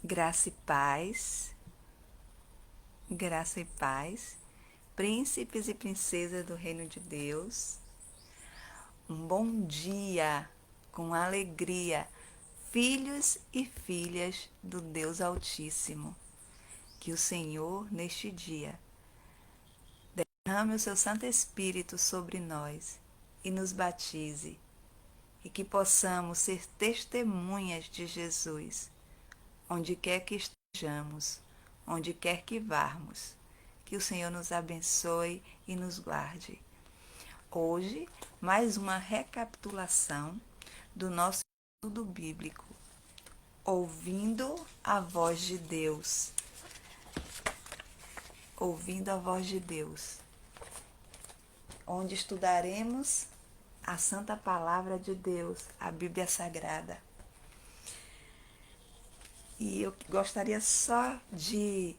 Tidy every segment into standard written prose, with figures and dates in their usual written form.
Graça e paz, príncipes e princesas do reino de Deus. Um bom dia com alegria, filhos e filhas do Deus Altíssimo. Que o Senhor, neste dia, derrame o seu Santo Espírito sobre nós e nos batize, e que possamos ser testemunhas de Jesus, onde quer que estejamos, onde quer que varmos. Que o Senhor nos abençoe e nos guarde. Hoje, mais uma recapitulação do nosso estudo bíblico, ouvindo a voz de Deus. Ouvindo a voz de Deus, onde estudaremos a Santa Palavra de Deus, a Bíblia Sagrada. E eu gostaria só de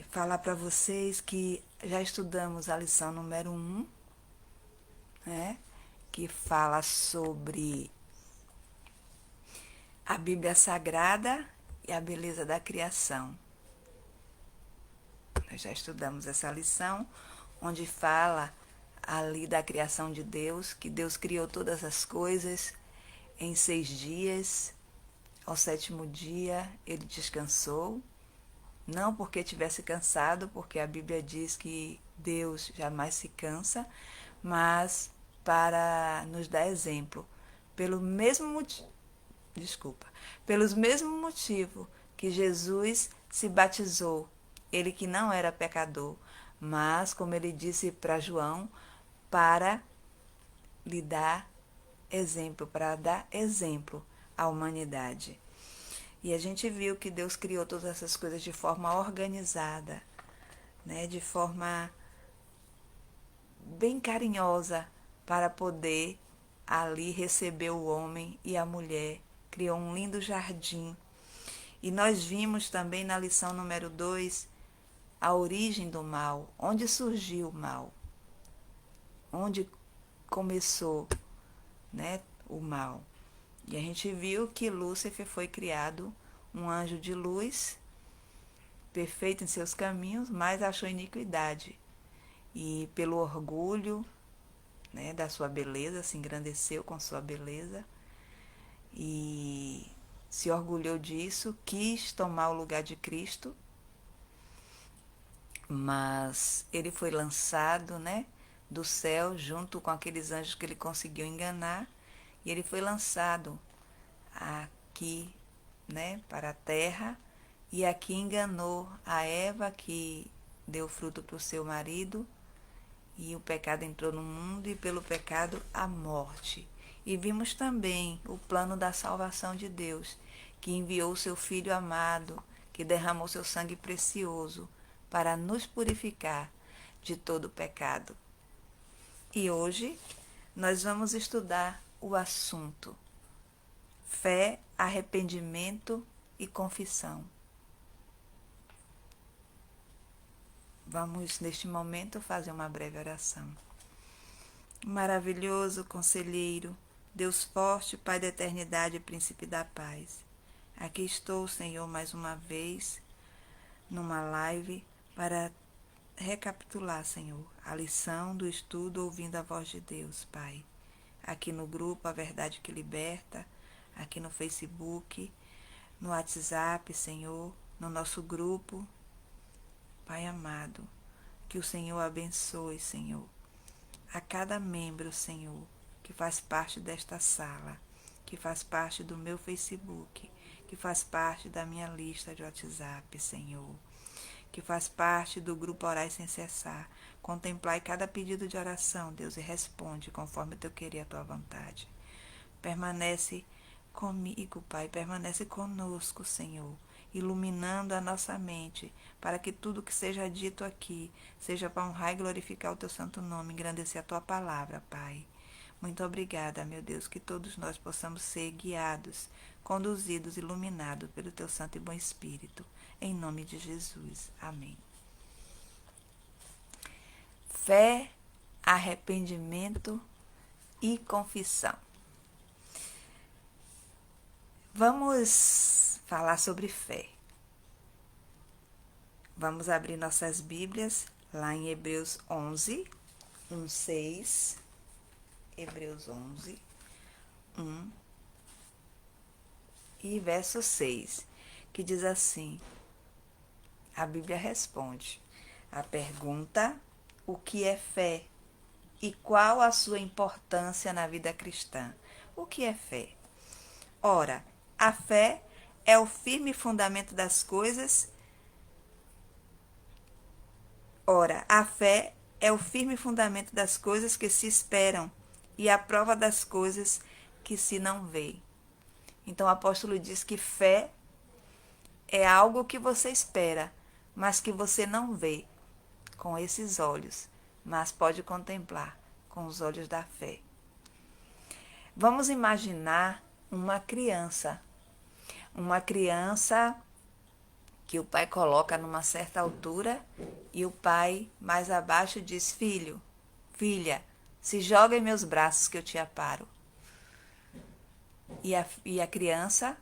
falar para vocês que já estudamos a lição número 1, né, que fala sobre a Bíblia Sagrada e a beleza da criação. Nós já estudamos essa lição, onde fala ali da criação de Deus, que Deus criou todas as coisas em 6 dias. Ao 7º dia ele descansou, não porque tivesse cansado, porque a Bíblia diz que Deus jamais se cansa, mas para nos dar exemplo, pelos mesmos motivos que Jesus se batizou, ele que não era pecador, mas, como ele disse para João, para lhe dar exemplo, para dar exemplo à humanidade. E a gente viu que Deus criou todas essas coisas de forma organizada, né, de forma bem carinhosa, para poder ali receber o homem e a mulher. Criou um lindo jardim. E nós vimos também na lição número 2 a origem do mal, onde surgiu o mal, onde começou, né, o mal. E a gente viu que Lúcifer foi criado um anjo de luz, perfeito em seus caminhos, mas achou iniquidade. E pelo orgulho, né, da sua beleza, se engrandeceu com sua beleza e se orgulhou disso, quis tomar o lugar de Cristo, mas ele foi lançado, né, do céu junto com aqueles anjos que ele conseguiu enganar, e ele foi lançado aqui, né, para a terra, e aqui enganou a Eva, que deu fruto para o seu marido, e o pecado entrou no mundo, e pelo pecado a morte. E vimos também o plano da salvação de Deus, que enviou o seu Filho amado, que derramou seu sangue precioso para nos purificar de todo o pecado. E hoje nós vamos estudar o assunto fé, arrependimento e confissão. Vamos, neste momento, fazer uma breve oração. Maravilhoso conselheiro, Deus forte, Pai da eternidade e príncipe da paz. Aqui estou, Senhor, mais uma vez, numa live, para recapitular, Senhor, a lição do estudo ouvindo a voz de Deus, Pai. Aqui no grupo A Verdade que Liberta, aqui no Facebook, no WhatsApp, Senhor, no nosso grupo. Pai amado, que o Senhor abençoe, Senhor, a cada membro, Senhor, que faz parte desta sala, que faz parte do meu Facebook, que faz parte da minha lista de WhatsApp, Senhor, que faz parte do grupo Orai Sem Cessar. Contemplai cada pedido de oração, Deus, e responde conforme o teu querer e a tua vontade. Permanece comigo, Pai, permanece conosco, Senhor, iluminando a nossa mente, para que tudo que seja dito aqui seja para honrar e glorificar o teu santo nome, engrandecer a tua palavra, Pai. Muito obrigada, meu Deus, que todos nós possamos ser guiados, conduzidos, iluminados pelo teu santo e bom Espírito. Em nome de Jesus. Amém. Fé, arrependimento e confissão. Vamos falar sobre fé. Vamos abrir nossas Bíblias lá em Hebreus 11, 1:6. Hebreus 11, 1 e verso 6, que diz assim: a Bíblia responde a pergunta: o que é fé e qual a sua importância na vida cristã? O que é fé? Ora, a fé é o firme fundamento das coisas. Ora, a fé é o firme fundamento das coisas que se esperam e a prova das coisas que se não vê. Então o apóstolo diz que fé é algo que você espera, mas que você não vê com esses olhos, mas pode contemplar com os olhos da fé. Vamos imaginar uma criança que o pai coloca numa certa altura e o pai mais abaixo diz: filho, filha, se joga em meus braços que eu te aparo. E a criança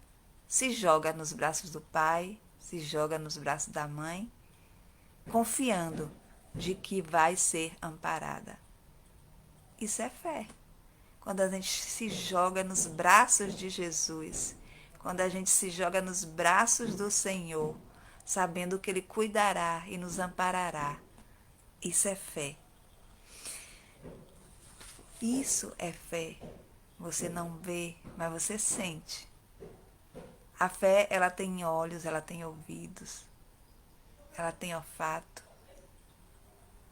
se joga nos braços do pai, se joga nos braços da mãe, confiando de que vai ser amparada. Isso é fé. Quando a gente se joga nos braços de Jesus, quando a gente se joga nos braços do Senhor, sabendo que Ele cuidará e nos amparará. Isso é fé. Isso é fé. Você não vê, mas você sente. A fé, ela tem olhos, ela tem ouvidos, ela tem olfato.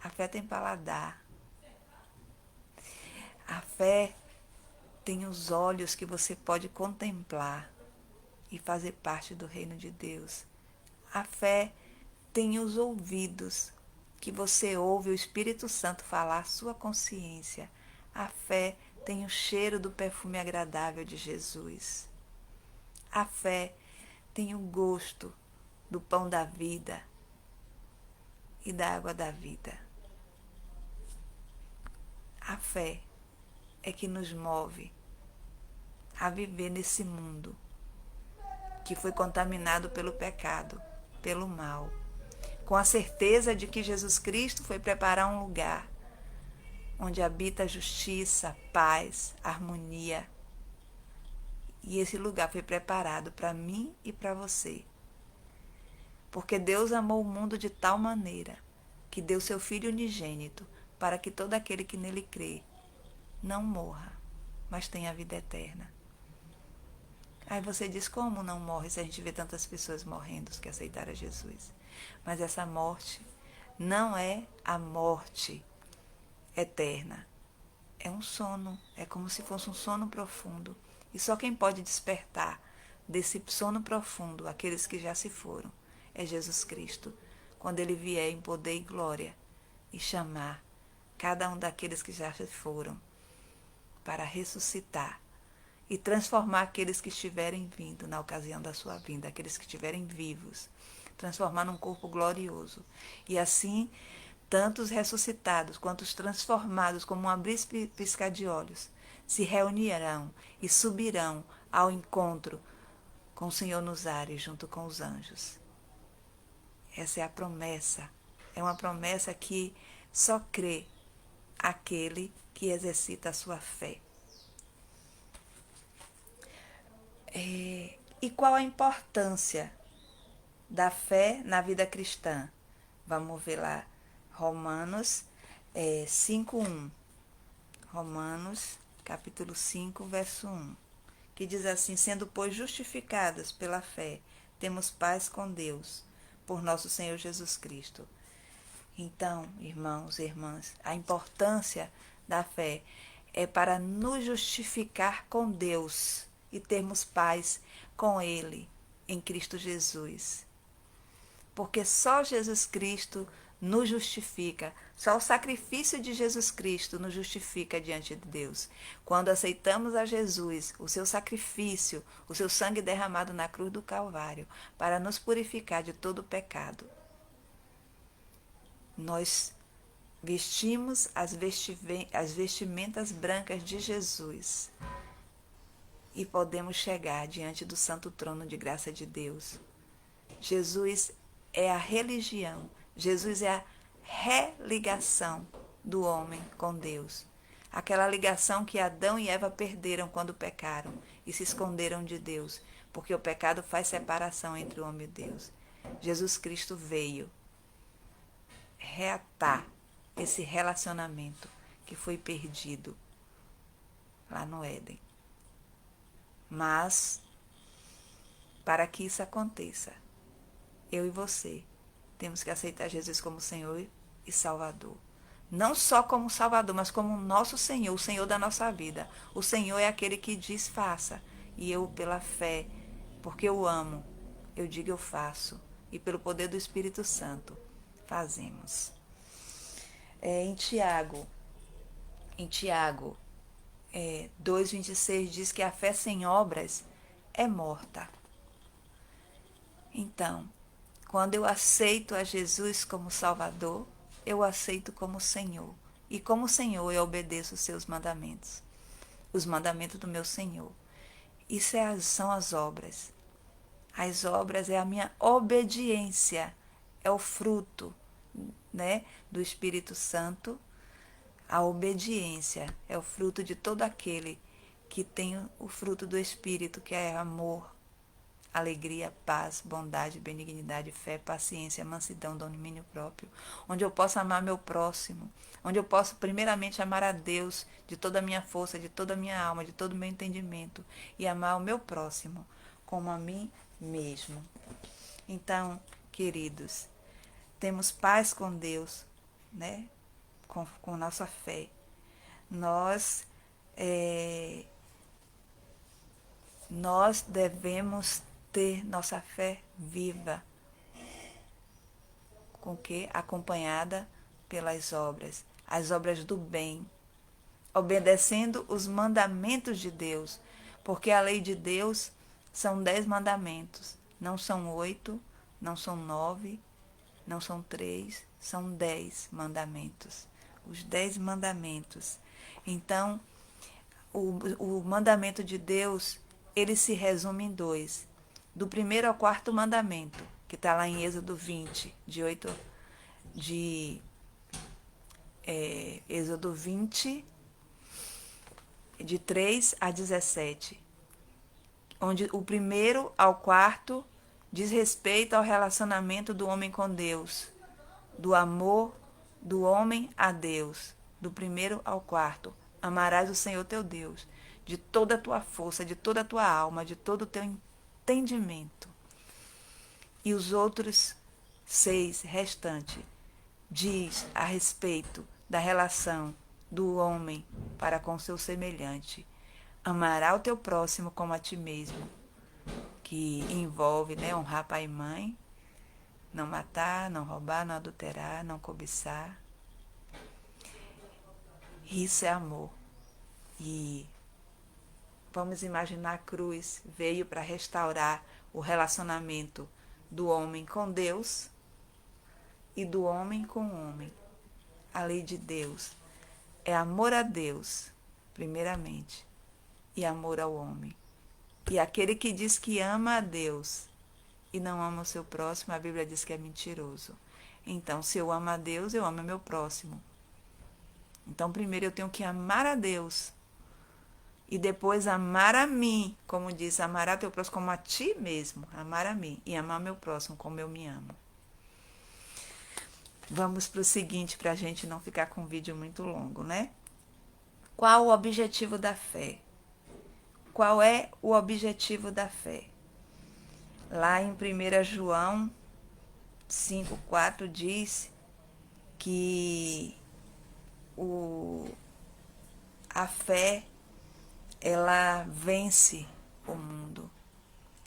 A fé tem paladar. A fé tem os olhos que você pode contemplar e fazer parte do reino de Deus. A fé tem os ouvidos que você ouve o Espírito Santo falar à sua consciência. A fé tem o cheiro do perfume agradável de Jesus. A fé tem o gosto do pão da vida e da água da vida. A fé é que nos move a viver nesse mundo que foi contaminado pelo pecado, pelo mal, com a certeza de que Jesus Cristo foi preparar um lugar onde habita justiça, paz, harmonia. E esse lugar foi preparado para mim e para você. Porque Deus amou o mundo de tal maneira que deu seu Filho unigênito para que todo aquele que nele crê não morra, mas tenha a vida eterna. Aí você diz: como não morre se a gente vê tantas pessoas morrendo que aceitaram Jesus? Mas essa morte não é a morte eterna. É um sono, é como se fosse um sono profundo. E só quem pode despertar desse sono profundo, aqueles que já se foram, é Jesus Cristo, quando Ele vier em poder e glória e chamar cada um daqueles que já se foram para ressuscitar e transformar aqueles que estiverem vindo na ocasião da sua vinda, aqueles que estiverem vivos, transformar num corpo glorioso. E assim, tanto os ressuscitados quanto os transformados, como um abrir e piscar de olhos, se reunirão e subirão ao encontro com o Senhor nos ares, junto com os anjos. Essa é a promessa. É uma promessa que só crê aquele que exercita a sua fé. E qual a importância da fé na vida cristã? Vamos ver lá, Romanos 5:1. Romanos, capítulo 5, verso 1. Que diz assim: sendo, pois, justificadas pela fé, temos paz com Deus, por nosso Senhor Jesus Cristo. Então, irmãos e irmãs, a importância da fé é para nos justificar com Deus e termos paz com Ele em Cristo Jesus. Porque só Jesus Cristo nos justifica, só o sacrifício de Jesus Cristo nos justifica diante de Deus. Quando aceitamos a Jesus, o seu sacrifício, o seu sangue derramado na cruz do Calvário, para nos purificar de todo o pecado, nós vestimos as vestimentas brancas de Jesus e podemos chegar diante do santo trono de graça de Deus. Jesus é a religião, Jesus é a religação do homem com Deus. Aquela ligação que Adão e Eva perderam quando pecaram e se esconderam de Deus, porque o pecado faz separação entre o homem e Deus. Jesus Cristo veio reatar esse relacionamento que foi perdido lá no Éden. Mas, para que isso aconteça, eu e você temos que aceitar Jesus como Senhor e Salvador. Não só como Salvador, mas como nosso Senhor, o Senhor da nossa vida. O Senhor é aquele que diz faça. E eu, pela fé, porque eu amo, eu digo eu faço. E pelo poder do Espírito Santo, fazemos. Em Tiago 2,26 diz que a fé sem obras é morta. Então, quando eu aceito a Jesus como Salvador, eu aceito como Senhor. E como Senhor eu obedeço os seus mandamentos. Os mandamentos do meu Senhor. Isso são as obras. As obras é a minha obediência. É o fruto, né, do Espírito Santo. A obediência é o fruto de todo aquele que tem o fruto do Espírito, que é amor, alegria, paz, bondade, benignidade, fé, paciência, mansidão, domínio próprio, onde eu posso amar meu próximo, onde eu posso primeiramente amar a Deus de toda a minha força, de toda a minha alma, de todo o meu entendimento, e amar o meu próximo como a mim mesmo. Então, queridos, temos paz com Deus, né? Com nossa fé. Nós devemos ter nossa fé viva, com que acompanhada pelas obras, as obras do bem, obedecendo os mandamentos de Deus, porque a lei de Deus são 10 mandamentos, não são 8, não são 9, não são 3, são 10 mandamentos, os 10 mandamentos. Então, o mandamento de Deus, ele se resume em 2. Do primeiro ao quarto mandamento, que está lá em Êxodo 20, Êxodo 20, de 3 a 17. Onde o primeiro ao quarto diz respeito ao relacionamento do homem com Deus, do amor do homem a Deus, do primeiro ao quarto. Amarás o Senhor teu Deus de toda a tua força, de toda a tua alma, de todo o teu entendimento. E os outros 6 restantes diz a respeito da relação do homem para com seu semelhante. Amará o teu próximo como a ti mesmo, que envolve, né, honrar pai e mãe, não matar, não roubar, não adulterar, não cobiçar. Isso é amor. E vamos imaginar a cruz veio para restaurar o relacionamento do homem com Deus e do homem com o homem. A lei de Deus é amor a Deus, primeiramente, e amor ao homem. E aquele que diz que ama a Deus e não ama o seu próximo, a Bíblia diz que é mentiroso. Então, se eu amo a Deus, eu amo o meu próximo. Então, primeiro eu tenho que amar a Deus e depois amar a mim, como diz, amar a teu próximo como a ti mesmo, amar a mim e amar meu próximo como eu me amo. Vamos para o seguinte, para a gente não ficar com um vídeo muito longo, né? Qual o objetivo da fé? Qual é o objetivo da fé? Lá em 1 João 5,4 diz que a fé, ela vence o mundo.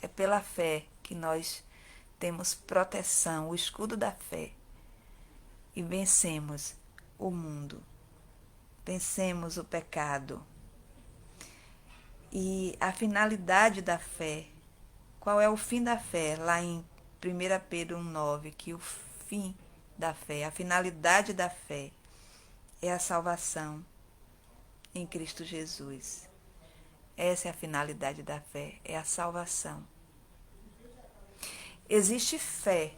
É pela fé que nós temos proteção, o escudo da fé. E vencemos o mundo. Vencemos o pecado. E a finalidade da fé, qual é o fim da fé? Lá em 1 Pedro 1,9, que o fim da fé, a finalidade da fé é a salvação em Cristo Jesus. Essa é a finalidade da fé, é a salvação. Existe fé.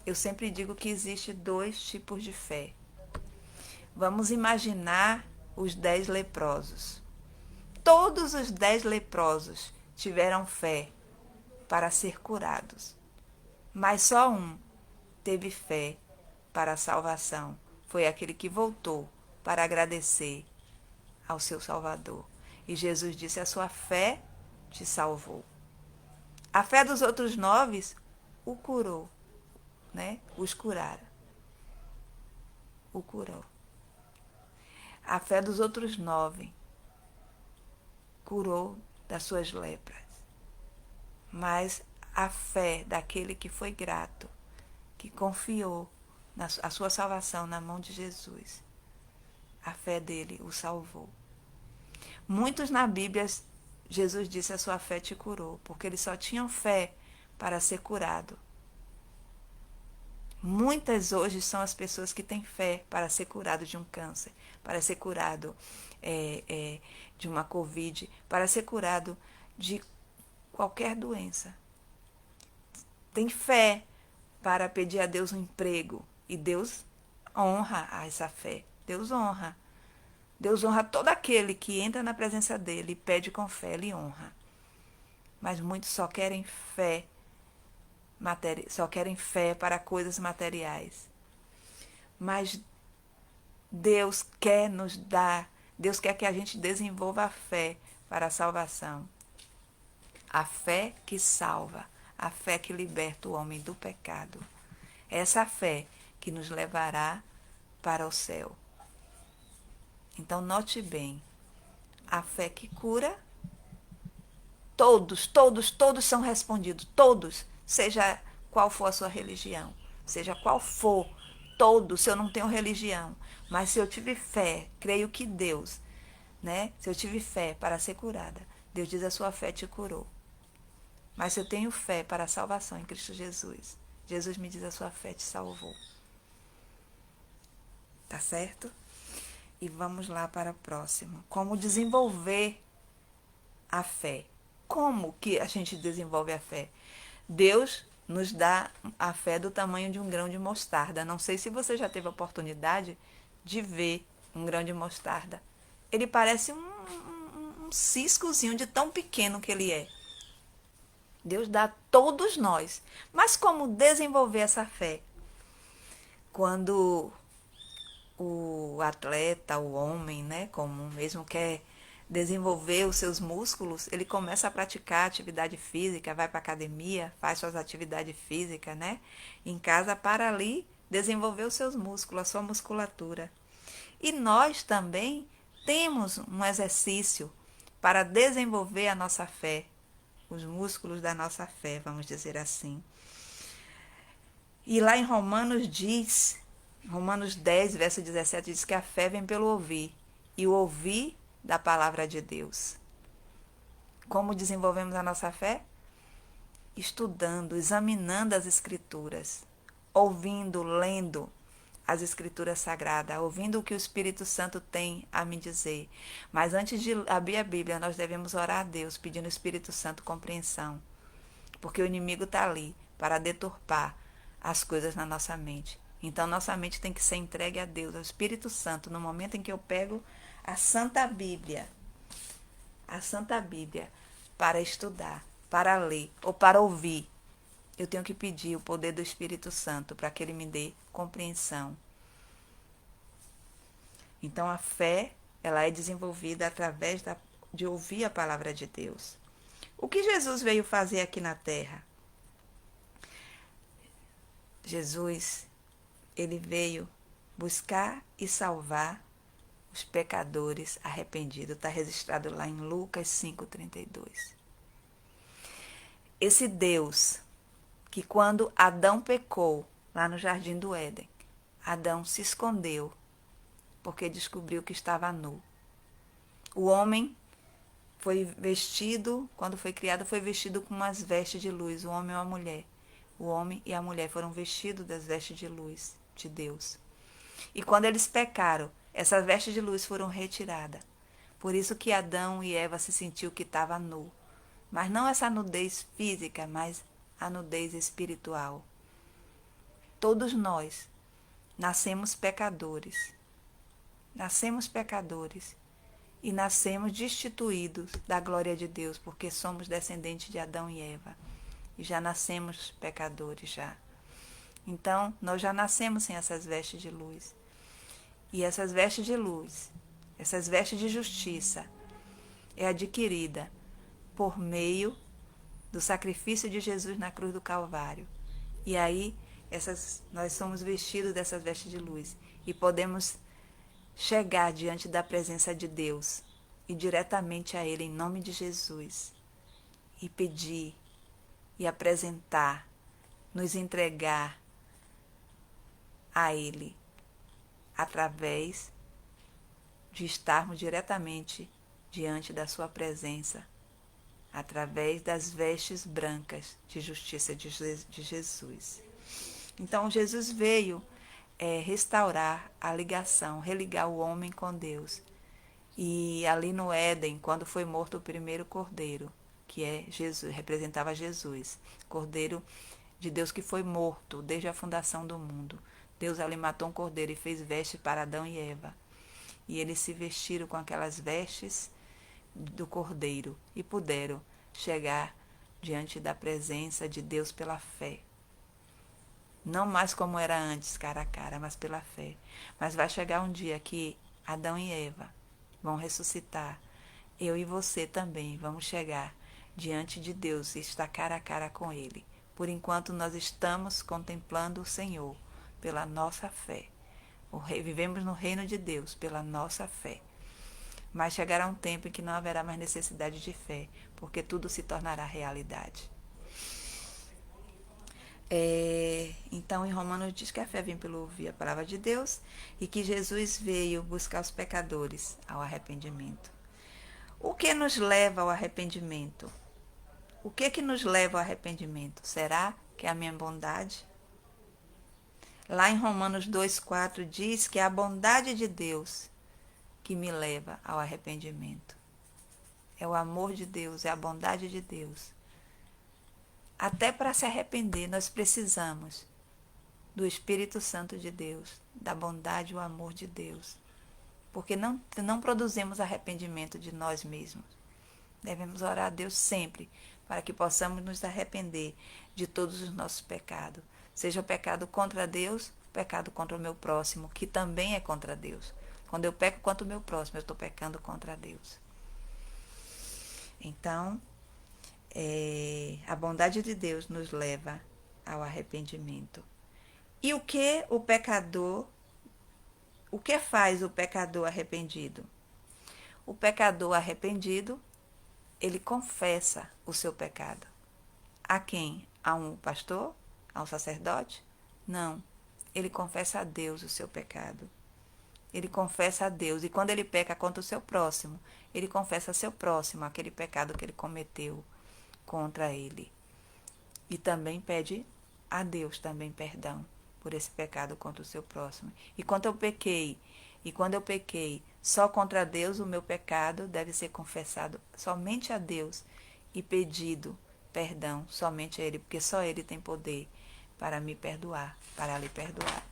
Eu sempre digo que existe 2 tipos de fé. Vamos imaginar os 10 leprosos. Todos os 10 leprosos tiveram fé para ser curados, mas só um teve fé para a salvação. Foi aquele que voltou para agradecer ao seu Salvador. E Jesus disse: a sua fé te salvou. A fé dos outros 9 o curou, né? Os curaram. O curou. A fé dos outros 9 curou das suas lepras. Mas a fé daquele que foi grato, que confiou a sua salvação na mão de Jesus, a fé dele o salvou. Muitos na Bíblia, Jesus disse: a sua fé te curou, porque eles só tinham fé para ser curado. Muitas hoje são as pessoas que têm fé para ser curado de um câncer, para ser curado de uma Covid, para ser curado de qualquer doença. Tem fé para pedir a Deus um emprego e Deus honra essa fé. Deus honra. Deus honra todo aquele que entra na presença dele e pede com fé, ele honra. Mas muitos só querem fé, só querem fé para coisas materiais. Mas Deus quer nos dar, Deus quer que a gente desenvolva a fé para a salvação. A fé que salva, a fé que liberta o homem do pecado. Essa fé que nos levará para o céu. Então, note bem, a fé que cura, todos são respondidos, todos, seja qual for a sua religião, seja qual for, todos, se eu não tenho religião, mas se eu tive fé, creio que Deus, né? Se eu tive fé para ser curada, Deus diz: a sua fé te curou. Mas se eu tenho fé para a salvação em Cristo Jesus, Jesus me diz: a sua fé te salvou. Tá certo? E vamos lá para o próximo. Como desenvolver a fé? Como que a gente desenvolve a fé? Deus nos dá a fé do tamanho de um grão de mostarda. Não sei se você já teve a oportunidade de ver um grão de mostarda. Ele parece um ciscozinho de tão pequeno que ele é. Deus dá a todos nós. Mas como desenvolver essa fé? Quando o atleta, o homem, né, comum mesmo, quer desenvolver os seus músculos, ele começa a praticar atividade física, vai para a academia, faz suas atividades físicas, né, em casa, para ali desenvolver os seus músculos, a sua musculatura. E nós também temos um exercício para desenvolver a nossa fé, os músculos da nossa fé, vamos dizer assim. E lá em Romanos 10, verso 17, diz que a fé vem pelo ouvir, e o ouvir da palavra de Deus. Como desenvolvemos a nossa fé? Estudando, examinando as Escrituras, ouvindo, lendo as Escrituras Sagradas, ouvindo o que o Espírito Santo tem a me dizer. Mas antes de abrir a Bíblia, nós devemos orar a Deus, pedindo ao Espírito Santo compreensão, porque o inimigo está ali para deturpar as coisas na nossa mente. Então, nossa mente tem que ser entregue a Deus, ao Espírito Santo, no momento em que eu pego a Santa Bíblia, para estudar, para ler ou para ouvir. Eu tenho que pedir o poder do Espírito Santo para que ele me dê compreensão. Então, a fé, ela é desenvolvida através de ouvir a palavra de Deus. O que Jesus veio fazer aqui na Terra? Jesus, ele veio buscar e salvar os pecadores arrependidos. Está registrado lá em Lucas 5,32. Esse Deus que, quando Adão pecou, lá no Jardim do Éden, Adão se escondeu porque descobriu que estava nu. O homem foi vestido, quando foi criado, foi vestido com umas vestes de luz, o homem ou a mulher. O homem e a mulher foram vestidos das vestes de luz de Deus. E quando eles pecaram, essas vestes de luz foram retiradas, Por isso que Adão e Eva se sentiu que estava nu. Mas não essa nudez física, mas a nudez espiritual. Todos nós nascemos pecadores. Nascemos pecadores. E nascemos destituídos da glória de Deus, porque somos descendentes de Adão e Eva. E já nascemos pecadores já. Então, nós já nascemos sem essas vestes de luz. E essas vestes de luz, essas vestes de justiça, é adquirida por meio do sacrifício de Jesus na cruz do Calvário. E aí, nós somos vestidos dessas vestes de luz e podemos chegar diante da presença de Deus e diretamente a Ele em nome de Jesus e pedir e apresentar, nos entregar a Ele através de estarmos diretamente diante da sua presença, através das vestes brancas de justiça de Jesus. Então, Jesus veio restaurar a ligação, religar o homem com Deus. E ali no Éden, quando foi morto o primeiro cordeiro, que é Jesus, representava Jesus, cordeiro de Deus que foi morto desde a fundação do mundo. Deus ali matou um cordeiro e fez vestes para Adão e Eva. E eles se vestiram com aquelas vestes do cordeiro e puderam chegar diante da presença de Deus pela fé. Não mais como era antes, cara a cara, mas pela fé. Mas vai chegar um dia que Adão e Eva vão ressuscitar. Eu e você também vamos chegar diante de Deus e estar cara a cara com Ele. Por enquanto nós estamos contemplando o Senhor pela nossa fé. Vivemos no reino de Deus pela nossa fé. Mas chegará um tempo em que não haverá mais necessidade de fé, porque tudo se tornará realidade. Então, em Romanos diz que a fé vem pelo ouvir a palavra de Deus e que Jesus veio buscar os pecadores ao arrependimento. O que nos leva ao arrependimento? O que nos leva ao arrependimento? Será que é a minha bondade? Lá em Romanos 2,4 diz que é a bondade de Deus que me leva ao arrependimento. É o amor de Deus, é a bondade de Deus. Até para se arrepender, nós precisamos do Espírito Santo de Deus, da bondade e o amor de Deus. Porque não produzimos arrependimento de nós mesmos. Devemos orar a Deus sempre, para que possamos nos arrepender de todos os nossos pecados. Seja o pecado contra Deus, o pecado contra o meu próximo, que também é contra Deus. Quando eu peco contra o meu próximo, eu estou pecando contra Deus. Então, a bondade de Deus nos leva ao arrependimento. E o que faz o pecador arrependido? O pecador arrependido, ele confessa o seu pecado. A quem? A um pastor? A um sacerdote? Não. Ele confessa a Deus o seu pecado. Ele confessa a Deus. E quando ele peca contra o seu próximo, ele confessa a seu próximo aquele pecado que ele cometeu contra ele. E também pede a Deus também perdão por esse pecado contra o seu próximo. E quando eu pequei só contra Deus, o meu pecado deve ser confessado somente a Deus e pedido perdão somente a Ele, porque só Ele tem poder para me perdoar, para lhe perdoar.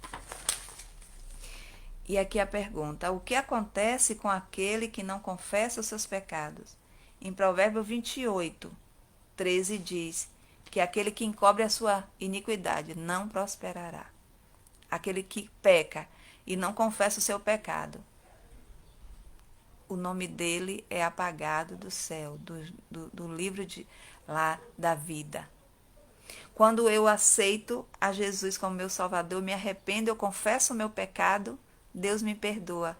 E aqui a pergunta: o que acontece com aquele que não confessa os seus pecados? Em Provérbios 28, 13 diz que aquele que encobre a sua iniquidade não prosperará. Aquele que peca e não confessa o seu pecado, o nome dele é apagado do céu, do livro lá da vida. Quando eu aceito a Jesus como meu Salvador, me arrependo, eu confesso o meu pecado, Deus me perdoa.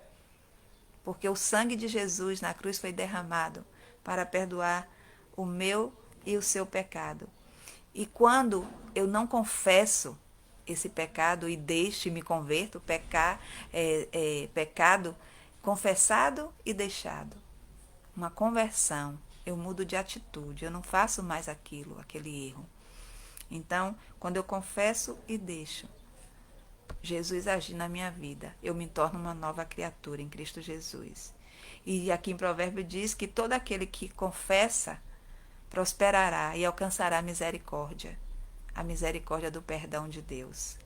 Porque o sangue de Jesus na cruz foi derramado para perdoar o meu e o seu pecado. E quando eu não confesso esse pecado e deixo e me converto, pecado confessado e deixado. Uma conversão, eu mudo de atitude, eu não faço mais aquele erro. Então, quando eu confesso e deixo Jesus agir na minha vida, eu me torno uma nova criatura em Cristo Jesus. E aqui em Provérbio diz que todo aquele que confessa prosperará e alcançará a misericórdia do perdão de Deus.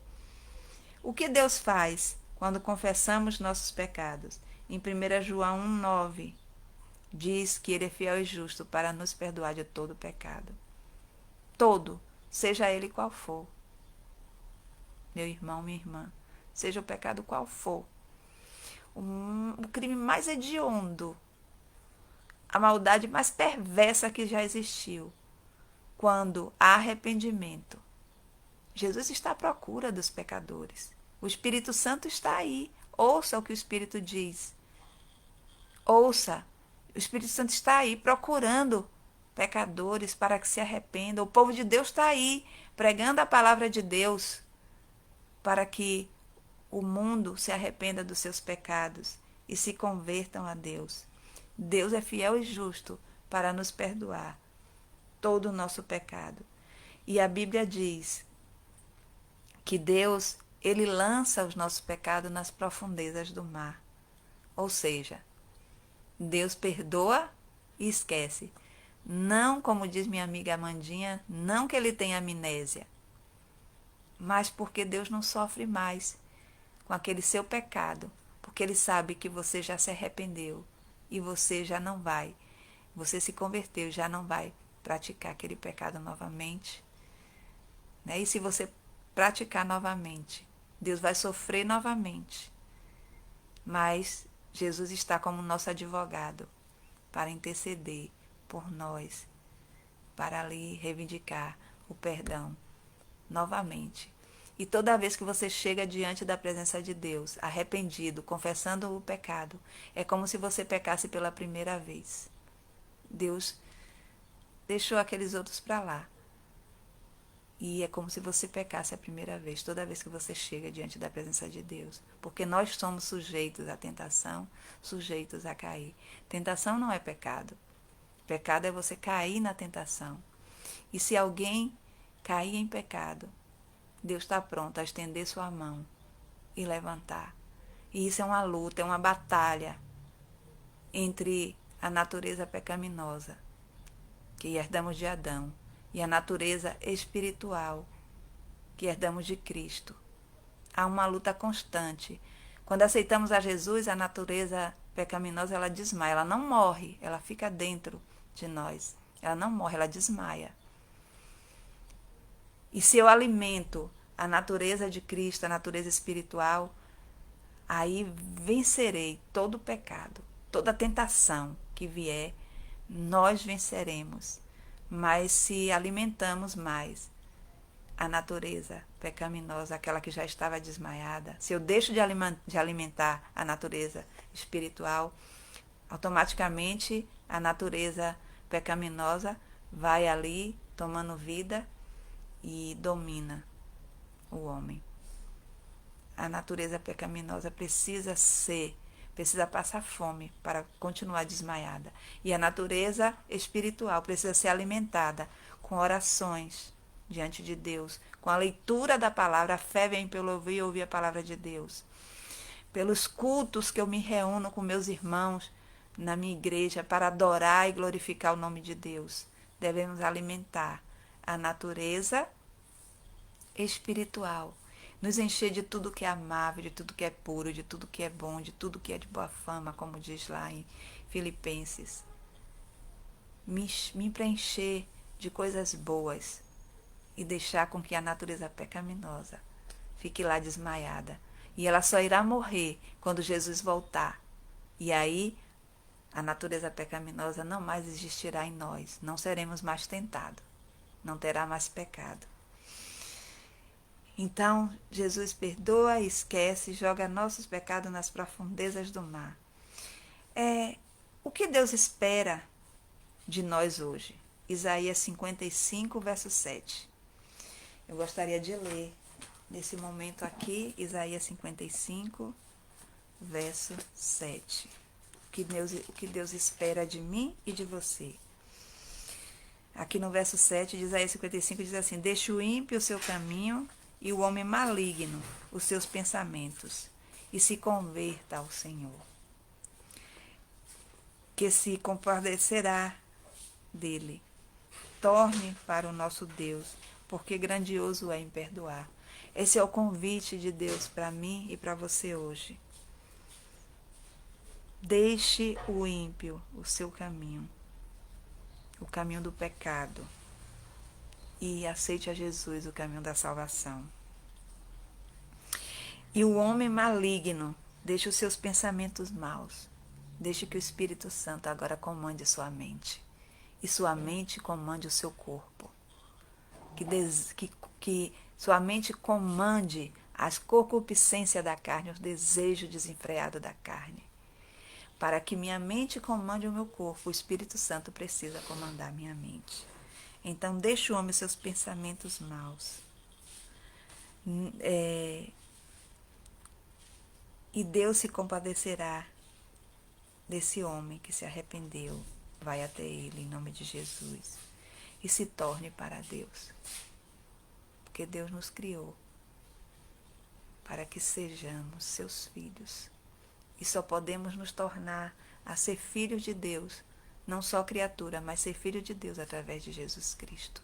O que Deus faz quando confessamos nossos pecados? Em 1 João 1,9 diz que Ele é fiel e justo para nos perdoar de todo pecado. Todo, seja ele qual for. Meu irmão, minha irmã, seja o pecado qual for. O crime mais hediondo, a maldade mais perversa que já existiu. Quando há arrependimento, Jesus está à procura dos pecadores. O Espírito Santo está aí. Ouça o que o Espírito diz. Ouça. O Espírito Santo está aí procurando pecadores para que se arrependam. O povo de Deus está aí pregando a palavra de Deus para que o mundo se arrependa dos seus pecados e se convertam a Deus. Deus é fiel e justo para nos perdoar todo o nosso pecado. E a Bíblia diz que Deus, Ele lança os nossos pecados nas profundezas do mar. Ou seja, Deus perdoa e esquece. Não, como diz minha amiga Amandinha, não que Ele tenha amnésia, mas porque Deus não sofre mais com aquele seu pecado, porque Ele sabe que você já se arrependeu e você já não vai, você se converteu e já não vai praticar aquele pecado novamente. Né? E se você praticar novamente, Deus vai sofrer novamente. Mas Jesus está como nosso advogado para interceder por nós, para ali reivindicar o perdão novamente. E toda vez que você chega diante da presença de Deus, arrependido, confessando o pecado, é como se você pecasse pela primeira vez. Deus deixou aqueles outros para lá. E é como se você pecasse a primeira vez, toda vez que você chega diante da presença de Deus. Porque nós somos sujeitos à tentação, sujeitos a cair. Tentação não é pecado. Pecado é você cair na tentação. E se alguém cair em pecado, Deus está pronto a estender sua mão e levantar. E isso é uma luta, é uma batalha entre a natureza pecaminosa, que herdamos de Adão, e a natureza espiritual, que herdamos de Cristo. Há uma luta constante. Quando aceitamos a Jesus, a natureza pecaminosa, ela desmaia. Ela não morre, ela fica dentro de nós. Ela não morre, ela desmaia. E se eu alimento a natureza de Cristo, a natureza espiritual, aí vencerei todo o pecado, toda tentação que vier, nós venceremos. Mas se alimentamos mais a natureza pecaminosa, aquela que já estava desmaiada, se eu deixo de alimentar a natureza espiritual, automaticamente a natureza pecaminosa vai ali tomando vida e domina o homem. A natureza pecaminosa precisa passar fome para continuar desmaiada. E a natureza espiritual precisa ser alimentada com orações diante de Deus, com a leitura da palavra. A fé vem pelo ouvir e ouvir a palavra de Deus. Pelos cultos que eu me reúno com meus irmãos na minha igreja para adorar e glorificar o nome de Deus. Devemos alimentar a natureza espiritual, nos encher de tudo que é amável, de tudo que é puro, de tudo que é bom, de tudo que é de boa fama, como diz lá em Filipenses. Me preencher de coisas boas e deixar com que a natureza pecaminosa fique lá desmaiada. E ela só irá morrer quando Jesus voltar. E aí a natureza pecaminosa não mais existirá em nós, não seremos mais tentados, não terá mais pecado. Então, Jesus perdoa, esquece, joga nossos pecados nas profundezas do mar. O que Deus espera de nós hoje? Isaías 55, verso 7. Eu gostaria de ler, nesse momento aqui, Isaías 55, verso 7. O que Deus espera de mim e de você. Aqui no verso 7 de Isaías 55 diz assim: deixe o ímpio o seu caminho e o homem maligno os seus pensamentos, e se converta ao Senhor. que se compadecerá dele. Torne para o nosso Deus, porque grandioso é em perdoar. Esse é o convite de Deus para mim e para você hoje. Deixe o ímpio o seu caminho, o caminho do pecado, e aceite a Jesus, o caminho da salvação. E o homem maligno, deixe os seus pensamentos maus. Deixe que o Espírito Santo agora comande sua mente. E sua mente comande o seu corpo. Que sua mente comande as concupiscências da carne, os desejos desenfreados da carne. Para que minha mente comande o meu corpo, o Espírito Santo precisa comandar minha mente. Então, deixe o homem seus pensamentos maus. E Deus se compadecerá desse homem que se arrependeu. Vai até ele, em nome de Jesus. E se torne para Deus. Porque Deus nos criou para que sejamos seus filhos. E só podemos nos tornar a ser filhos de Deus, não só criatura, mas ser filho de Deus através de Jesus Cristo.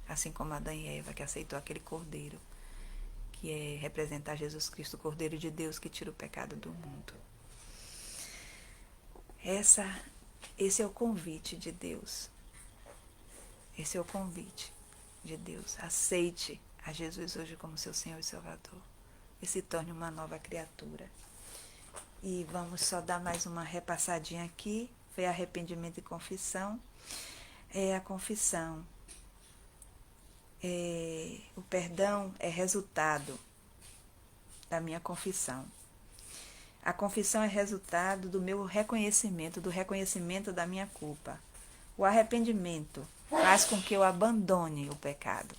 Assim como Adão e Eva, que aceitou aquele cordeiro, que é representar Jesus Cristo, o cordeiro de Deus que tira o pecado do mundo. Esse é o convite de Deus. Esse é o convite de Deus. Aceite a Jesus hoje como seu Senhor e Salvador. E se torne uma nova criatura. E vamos só dar mais uma repassadinha aqui. Foi arrependimento e confissão. A confissão. O perdão é resultado da minha confissão. A confissão é resultado do meu reconhecimento, do reconhecimento da minha culpa. O arrependimento faz com que eu abandone o pecado.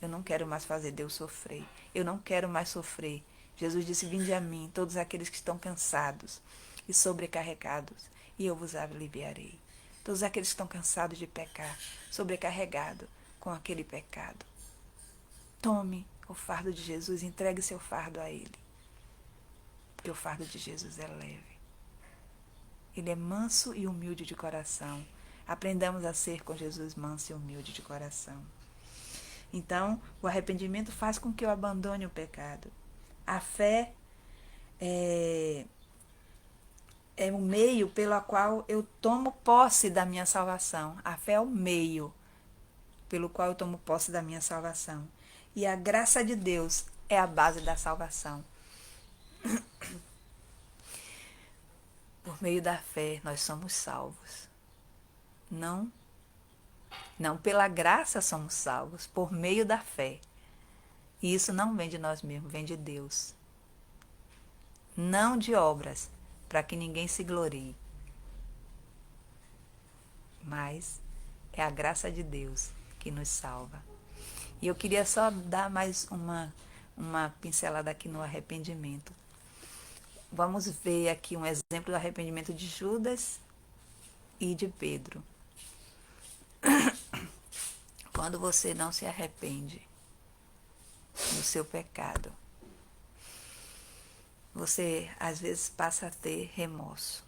Eu não quero mais fazer Deus sofrer. Eu não quero mais sofrer. Jesus disse, vinde a mim, todos aqueles que estão cansados e sobrecarregados, e eu vos aliviarei. Todos aqueles que estão cansados de pecar, sobrecarregados com aquele pecado. Tome o fardo de Jesus, entregue seu fardo a Ele. Porque o fardo de Jesus é leve. Ele é manso e humilde de coração. Aprendamos a ser com Jesus manso e humilde de coração. Então, o arrependimento faz com que eu abandone o pecado. A fé é o meio pelo qual eu tomo posse da minha salvação. A fé é o meio pelo qual eu tomo posse da minha salvação. E a graça de Deus é a base da salvação. Por meio da fé, nós somos salvos. Não pela graça somos salvos, por meio da fé. E isso não vem de nós mesmos, vem de Deus. Não de obras, para que ninguém se glorie. Mas é a graça de Deus que nos salva. E eu queria só dar mais uma pincelada aqui no arrependimento. Vamos ver aqui um exemplo do arrependimento de Judas e de Pedro. Quando você não se arrepende do seu pecado, você às vezes passa a ter remorso.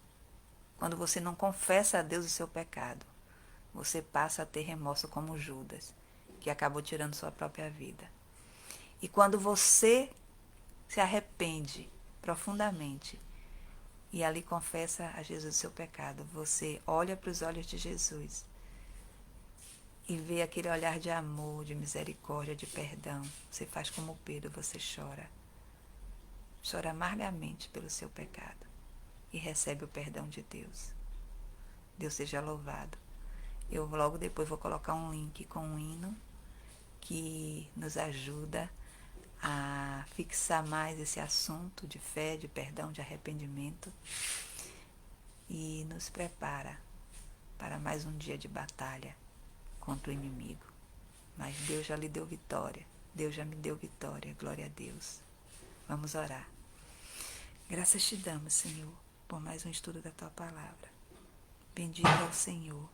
Quando você não confessa a Deus o seu pecado, você passa a ter remorso como Judas, que acabou tirando sua própria vida. E quando você se arrepende profundamente e ali confessa a Jesus o seu pecado, você olha para os olhos de Jesus e vê aquele olhar de amor, de misericórdia, de perdão. Você faz como Pedro, você chora. Chora amargamente pelo seu pecado e recebe o perdão de Deus. Deus seja louvado. Eu logo depois vou colocar um link com um hino que nos ajuda a fixar mais esse assunto de fé, de perdão, de arrependimento e nos prepara para mais um dia de batalha contra o inimigo. Mas Deus já lhe deu vitória. Deus já me deu vitória. Glória a Deus. Vamos orar. Graças te damos, Senhor, por mais um estudo da Tua Palavra. Bendito é o Senhor,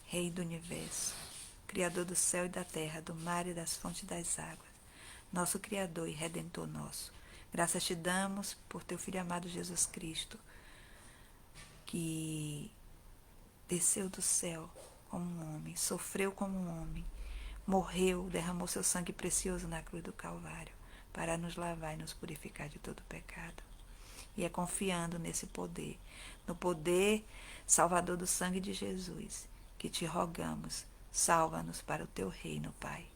Rei do Universo, Criador do céu e da terra, do mar e das fontes das águas, nosso Criador e Redentor nosso. Graças te damos por Teu Filho amado Jesus Cristo, que desceu do céu como um homem, sofreu como um homem, morreu, derramou seu sangue precioso na cruz do Calvário para nos lavar e nos purificar de todo pecado. E é confiando nesse poder, no poder salvador do sangue de Jesus, que te rogamos, salva-nos para o teu reino, Pai.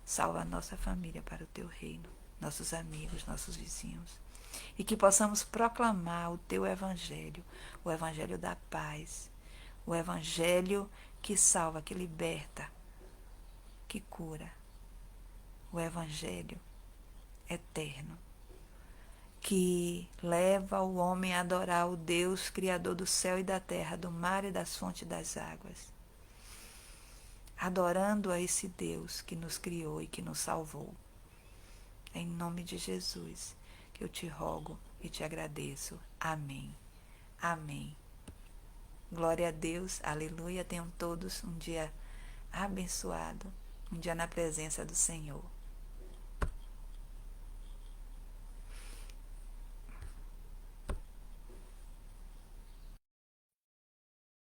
Salva a nossa família para o teu reino, nossos amigos, nossos vizinhos. E que possamos proclamar o teu evangelho, o evangelho da paz, o evangelho que salva, que liberta, que cura, o evangelho eterno, que leva o homem a adorar o Deus Criador do céu e da terra, do mar e das fontes das águas, adorando a esse Deus que nos criou e que nos salvou. Em nome de Jesus, que eu te rogo e te agradeço. Amém. Amém. Glória a Deus, aleluia. Tenham todos um dia abençoado, um dia na presença do Senhor.